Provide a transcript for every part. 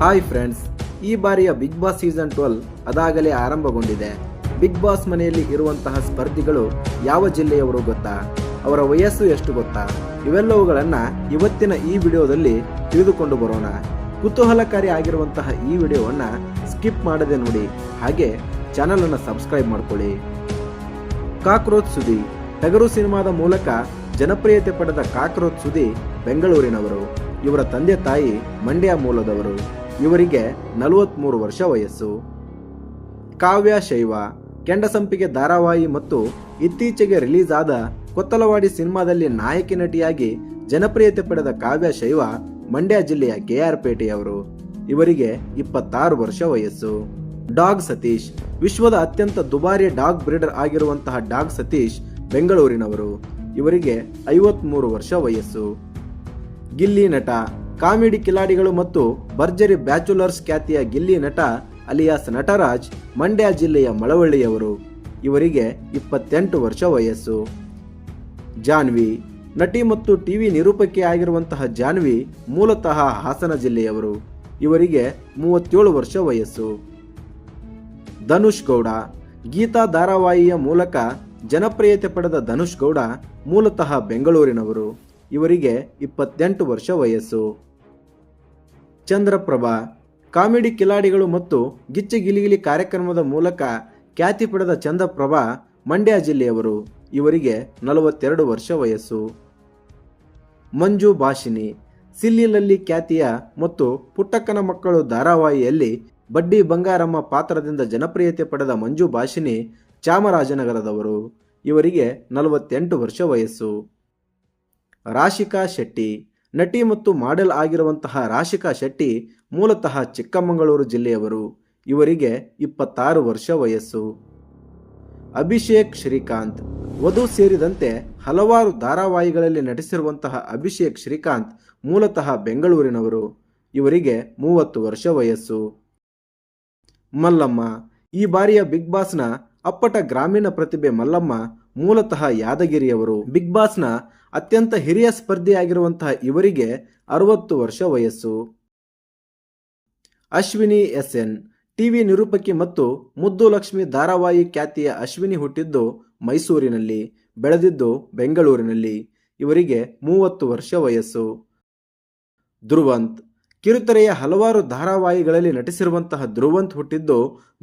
Hi friends, ಈ ಬಾರಿಯ big boss season 12 ಅದಾಗಲೇ ಆರಂಭಗೊಂಡಿದೆ. ಬಿಗ್ ಬಾಸ್ ಮನೆಯಲ್ಲಿ ಇರುವಂತಹ ಸ್ಪರ್ಧಿಗಳು ಯಾವ ಜಿಲ್ಲೆಯವರು ಗೊತ್ತಾ? ಅವರ ವಯಸ್ಸು ಎಷ್ಟು ಗೊತ್ತಾ? ಇವೆಲ್ಲವುಗಳನ್ನ ಇವತ್ತಿನ ಈ ವಿಡಿಯೋದಲ್ಲಿ ತಿಳಿದುಕೊಂಡು ಬರೋಣ. ಕುತೂಹಲಕಾರಿ ಆಗಿರುವಂತಹ ಈ ವಿಡಿಯೋವನ್ನ ಸ್ಕಿಪ್ ಮಾಡದೆ ನೋಡಿ, ಹಾಗೆ ಚಾನಲ್ ಅನ್ನು ಸಬ್ಸ್ಕ್ರೈಬ್ ಮಾಡ್ಕೊಳ್ಳಿ. ಕಾಕ್ರೋಚ್ ಸುದಿ ಟಗರು ಸಿನಿಮಾದ ಮೂಲಕ ಜನಪ್ರಿಯತೆ ಪಡೆದ ಕಾಕ್ರೋಚ್ ಸುದಿ ಬೆಂಗಳೂರಿನವರು. ಇವರ ತಂದೆ ತಾಯಿ ಮಂಡ್ಯ ಮೂಲದವರು. ಇವರಿಗೆ 43 ವರ್ಷ ವಯಸ್ಸು. ಕಾವ್ಯ ಶೈವ ಕೆಂಡಸಂಪಿಗೆ ಧಾರಾವಾಹಿ ಮತ್ತು ಇತ್ತೀಚೆಗೆ ರಿಲೀಸ್ ಆದ ಕೊತ್ತಲವಾಡಿ ಸಿನಿಮಾದಲ್ಲಿ ನಾಯಕಿ ನಟಿಯಾಗಿ ಜನಪ್ರಿಯತೆ ಪಡೆದ ಕಾವ್ಯ ಶೈವ ಮಂಡ್ಯ ಜಿಲ್ಲೆಯ ಕೆಆರ್ ಪೇಟೆಯವರು. ಇವರಿಗೆ 26 ವರ್ಷ ವಯಸ್ಸು. ಡಾಗ್ ಸತೀಶ್ ವಿಶ್ವದ ಅತ್ಯಂತ ದುಬಾರಿ ಡಾಗ್ ಬ್ರೀಡರ್ ಆಗಿರುವಂತಹ ಡಾಗ್ ಸತೀಶ್ ಬೆಂಗಳೂರಿನವರು. ಇವರಿಗೆ 53 ವರ್ಷ ವಯಸ್ಸು. ಗಿಲ್ಲಿ ನಟ ಕಾಮಿಡಿ ಕಿಲಾಡಿಗಳು ಮತ್ತು ಭರ್ಜರಿ ಬ್ಯಾಚುಲರ್ಸ್ ಖ್ಯಾತಿಯ ಗಿಲ್ಲಿ ನಟ ಅಲಿಯಾಸ್ ನಟರಾಜ್ ಮಂಡ್ಯ ಜಿಲ್ಲೆಯ ಮಳವಳ್ಳಿಯವರು. ಇವರಿಗೆ 28 ವರ್ಷ ವಯಸ್ಸು. ಜಾನ್ವಿ ನಟಿ ಮತ್ತು ಟಿವಿ ನಿರೂಪಕಿ ಆಗಿರುವಂತಹ ಜಾನ್ವಿ ಮೂಲತಃ ಹಾಸನ ಜಿಲ್ಲೆಯವರು. ಇವರಿಗೆ 37 ವರ್ಷ ವಯಸ್ಸು. ಧನುಷ್ ಗೌಡ ಗೀತಾ ಧಾರಾವಾಹಿಯ ಮೂಲಕ ಜನಪ್ರಿಯತೆ ಪಡೆದ ಧನುಷ್ ಗೌಡ ಮೂಲತಃ ಬೆಂಗಳೂರಿನವರು. ಇವರಿಗೆ 28 ವರ್ಷ ವಯಸ್ಸು. ಚಂದ್ರಪ್ರಭಾ ಕಾಮಿಡಿ ಕಿಲಾಡಿಗಳು ಮತ್ತು ಗಿಚ್ಚಿ ಗಿಲಿಗಿಲಿ ಕಾರ್ಯಕ್ರಮದ ಮೂಲಕ ಖ್ಯಾತಿ ಪಡೆದ ಚಂದ್ರಪ್ರಭಾ ಮಂಡ್ಯ ಜಿಲ್ಲೆಯವರು. ಇವರಿಗೆ 42 ವರ್ಷ ವಯಸ್ಸು. ಮಂಜು ಭಾಷಿನಿ ಸಿಲ್ಲಿಲಲ್ಲಿ ಖ್ಯಾತಿಯ ಮತ್ತು ಪುಟ್ಟಕ್ಕನ ಮಕ್ಕಳು ಧಾರಾವಾಹಿಯಲ್ಲಿ ಬಡ್ಡಿ ಬಂಗಾರಮ್ಮ ಪಾತ್ರದಿಂದ ಜನಪ್ರಿಯತೆ ಪಡೆದ ಮಂಜು ಭಾಷಿನಿ ಚಾಮರಾಜನಗರದವರು. ಇವರಿಗೆ 48 ವರ್ಷ ವಯಸ್ಸು. ರಾಶಿಕಾ ಶೆಟ್ಟಿ ನಟಿ ಮತ್ತು ಮಾಡೆಲ್ ಆಗಿರುವಂತಹ ರಾಶಿಕಾ ಶೆಟ್ಟಿ ಮೂಲತಃ ಚಿಕ್ಕಮಗಳೂರು ಜಿಲ್ಲೆಯವರು. ಇವರಿಗೆ 26 ವರ್ಷ ವಯಸ್ಸು. ಅಭಿಷೇಕ್ ಶ್ರೀಕಾಂತ್ ವಧು ಸೇರಿದಂತೆ ಹಲವಾರು ಧಾರಾವಾಹಿಗಳಲ್ಲಿ ನಟಿಸಿರುವಂತಹ ಅಭಿಷೇಕ್ ಶ್ರೀಕಾಂತ್ ಮೂಲತಃ ಬೆಂಗಳೂರಿನವರು. ಇವರಿಗೆ 30 ವರ್ಷ ವಯಸ್ಸು. ಮಲ್ಲಮ್ಮ ಈ ಬಾರಿಯ ಬಿಗ್ ಬಾಸ್ನ ಅಪ್ಪಟ ಗ್ರಾಮೀಣ ಪ್ರತಿಭೆ ಮಲ್ಲಮ್ಮ ಮೂಲತಃ ಯಾದಗಿರಿಯವರು. ಬಿಗ್ ಬಾಸ್ನ ಅತ್ಯಂತ ಹಿರಿಯ ಸ್ಪರ್ಧಿಯಾಗಿರುವಂತಹ ಇವರಿಗೆ 60 ವರ್ಷ ವಯಸ್ಸು. ಅಶ್ವಿನಿ SN ಟಿವಿ ನಿರೂಪಕಿ ಮತ್ತು ಮುದ್ದು ಲಕ್ಷ್ಮಿ ಧಾರಾವಾಹಿ ಖ್ಯಾತಿಯ ಅಶ್ವಿನಿ ಹುಟ್ಟಿದ್ದು ಮೈಸೂರಿನಲ್ಲಿ, ಬೆಳೆದಿದ್ದು ಬೆಂಗಳೂರಿನಲ್ಲಿ. ಇವರಿಗೆ 30 ವರ್ಷ ವಯಸ್ಸು. ಧ್ರುವಂತ್ ಕಿರುತೆರೆಯ ಹಲವಾರು ಧಾರಾವಾಹಿಗಳಲ್ಲಿ ನಟಿಸಿರುವಂತಹ ಧ್ರುವಂತ್ ಹುಟ್ಟಿದ್ದು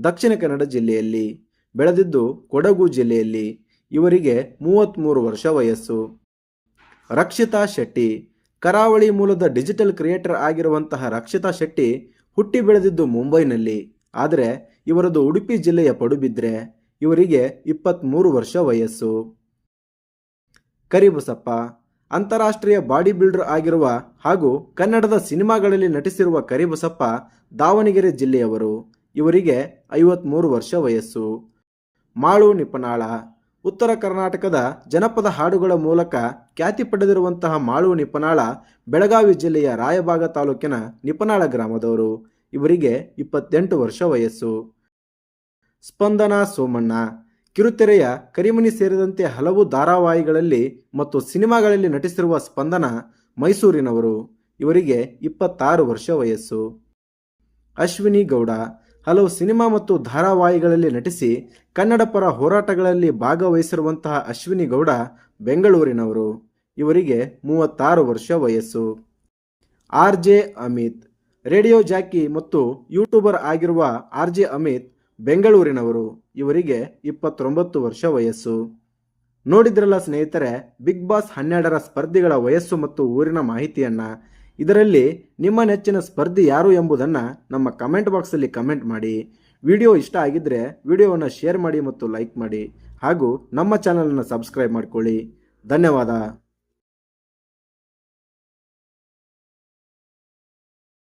ದಕ್ಷಿಣ ಕನ್ನಡ ಜಿಲ್ಲೆಯಲ್ಲಿ, ಬೆಳೆದಿದ್ದು ಕೊಡಗು ಜಿಲ್ಲೆಯಲ್ಲಿ. ಇವರಿಗೆ 33 ವರ್ಷ ವಯಸ್ಸು. ರಕ್ಷಿತಾ ಶೆಟ್ಟಿ ಕರಾವಳಿ ಮೂಲದ ಡಿಜಿಟಲ್ ಕ್ರಿಯೇಟರ್ ಆಗಿರುವಂತಹ ರಕ್ಷಿತಾ ಶೆಟ್ಟಿ ಹುಟ್ಟಿ ಬೆಳೆದಿದ್ದು ಮುಂಬೈನಲ್ಲಿ, ಆದರೆ ಇವರದು ಉಡುಪಿ ಜಿಲ್ಲೆಯ ಪಡುಬಿದ್ರೆ. ಇವರಿಗೆ 23 ವರ್ಷ ವಯಸ್ಸು. ಕರಿಬಸಪ್ಪ ಅಂತಾರಾಷ್ಟ್ರೀಯ ಬಾಡಿ ಬಿಲ್ಡರ್ ಆಗಿರುವ ಹಾಗೂ ಕನ್ನಡದ ಸಿನಿಮಾಗಳಲ್ಲಿ ನಟಿಸಿರುವ ಕರಿಬಸಪ್ಪ ದಾವಣಗೆರೆ ಜಿಲ್ಲೆಯವರು. ಇವರಿಗೆ 53 ವರ್ಷ ವಯಸ್ಸು. ಮಾಳು ನಿಪನಾಳ ಉತ್ತರ ಕರ್ನಾಟಕದ ಜನಪದ ಹಾಡುಗಳ ಮೂಲಕ ಖ್ಯಾತಿ ಪಡೆದಿರುವಂತಹ ಮಾಳು ನಿಪನಾಳ ಬೆಳಗಾವಿ ಜಿಲ್ಲೆಯ ರಾಯಬಾಗ ತಾಲೂಕಿನ ನಿಪನಾಳ ಗ್ರಾಮದವರು. ಇವರಿಗೆ 28 ವರ್ಷ ವಯಸ್ಸು. ಸ್ಪಂದನಾ ಸೋಮಣ್ಣ ಕಿರುತೆರೆಯ ಕರಿಮನಿ ಸೇರಿದಂತೆ ಹಲವು ಧಾರಾವಾಹಿಗಳಲ್ಲಿ ಮತ್ತು ಸಿನಿಮಾಗಳಲ್ಲಿ ನಟಿಸಿರುವ ಸ್ಪಂದನ ಮೈಸೂರಿನವರು. ಇವರಿಗೆ 26 ವರ್ಷ ವಯಸ್ಸು. ಅಶ್ವಿನಿ ಗೌಡ ಹಲವು ಸಿನಿಮಾ ಮತ್ತು ಧಾರಾವಾಹಿಗಳಲ್ಲಿ ನಟಿಸಿ ಕನ್ನಡ ಪರ ಹೋರಾಟಗಳಲ್ಲಿ ಭಾಗವಹಿಸಿರುವಂತಹ ಅಶ್ವಿನಿ ಗೌಡ ಬೆಂಗಳೂರಿನವರು. ಇವರಿಗೆ 36 ವರ್ಷ ವಯಸ್ಸು. RJ ಅಮಿತ್ ರೇಡಿಯೋ ಜಾಕಿ ಮತ್ತು ಯೂಟ್ಯೂಬರ್ ಆಗಿರುವ RJ ಅಮಿತ್ ಬೆಂಗಳೂರಿನವರು. ಇವರಿಗೆ 29 ವರ್ಷ ವಯಸ್ಸು. ನೋಡಿದ್ರಲ್ಲ ಸ್ನೇಹಿತರೆ, ಬಿಗ್ ಬಾಸ್ 12ರ ಸ್ಪರ್ಧಿಗಳ ವಯಸ್ಸು ಮತ್ತು ಊರಿನ ಮಾಹಿತಿಯನ್ನ. ಇದರಲ್ಲಿ ನಿಮ್ಮ ನೆಚ್ಚಿನ ಸ್ಪರ್ಧಿ ಯಾರು ಎಂಬುದನ್ನು ನಮ್ಮ ಕಮೆಂಟ್ ಬಾಕ್ಸಲ್ಲಿ ಕಮೆಂಟ್ ಮಾಡಿ. ವಿಡಿಯೋ ಇಷ್ಟ ಆಗಿದ್ದರೆ ವಿಡಿಯೋವನ್ನು ಶೇರ್ ಮಾಡಿ ಮತ್ತು ಲೈಕ್ ಮಾಡಿ, ಹಾಗೂ ನಮ್ಮ ಚಾನಲನ್ನು ಸಬ್ಸ್ಕ್ರೈಬ್ ಮಾಡಿಕೊಳ್ಳಿ. ಧನ್ಯವಾದ.